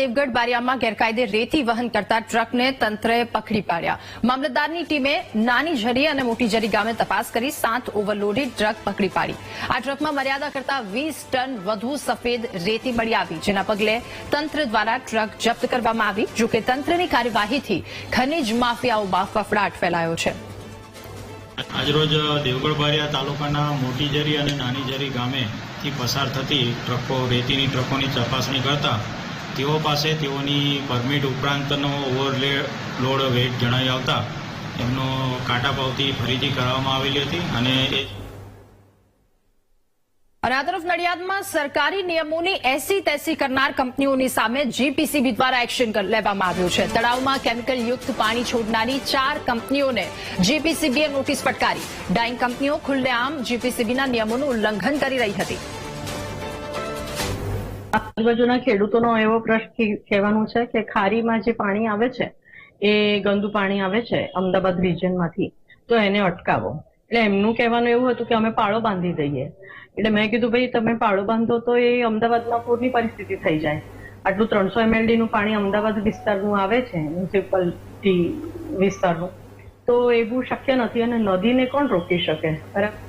દેવગઢ બારિયામાં ગેરકાયદે રેતી વહન કરતા ટ્રકને તંત્રએ પકડી પાડ્યા। મામલતદારની ટીમે નાની ઝરી અને મોટી ઝરી ગામે તપાસ કરી 7 ઓવરલોડેડ ટ્રક પકડી પાડી। આ ટ્રકમાં મર્યાદા કરતા 20 ટન વધુ સફેદ રેતી મળી આવી, જેના પગલે તંત્ર દ્વારા ટ્રક જપ્ત કરવામાં આવી। જોકે તંત્રની કાર્યવાહીથી ખનીજ માફિયાઓમાં ફફડાટ ફેલાયો છે। આજરોજ દેવગઢ બારિયા તાલુકાના મોટી ઝરી અને નાની ઝરી ગામેથી પસાર થતી ટ્રકો રેતીની ટ્રકોની ચકાસણી કરતા તેઓ પાસે તેઓની પરમિટ ઉપરાંતનો ઓવરલોડ વેટ જણાવી આવતા એમનો કાંટા પાવતી ફરીથી કરવામાં આવેલી હતી અને આ તરફ નડિયાદમાં સરકારી નિયમોની એસી તેસી કરનાર કંપનીઓની સામે જીપીસીબી દ્વારા એક્શન લેવામાં આવ્યું છે। તળાવમાં કેમિકલ યુક્ત પાણી છોડનારી 4 કંપનીઓને જીપીસીબીએ નોટિસ ફટકારી। ડાઇંગ કંપનીઓ ખુલ્લેઆમ જીપીસીબીના નિયમોનું ઉલ્લંઘન કરી રહી હતી। આજુબાજુના ખેડૂતોનો એવો પ્રશ્ન કહેવાનું છે કે ખારીમાં જે પાણી આવે છે એ ગંદુ પાણી આવે છે અમદાવાદ રિજનમાંથી, તો એને અટકાવો। એટલે એમનું કહેવાનું એવું હતું કે અમે પાળો બાંધી દઈએ। એટલે મેં કીધું ભાઈ તમે પાળો બાંધો તો એ અમદાવાદમાં પૂરની પરિસ્થિતિ થઈ જાય। આટલું 300 mld નું પાણી અમદાવાદ વિસ્તારનું આવે છે, મ્યુનિસિપાલિટી વિસ્તારનું, તો એવું શક્ય નથી અને નદીને કોણ રોકી શકે, બરાબર।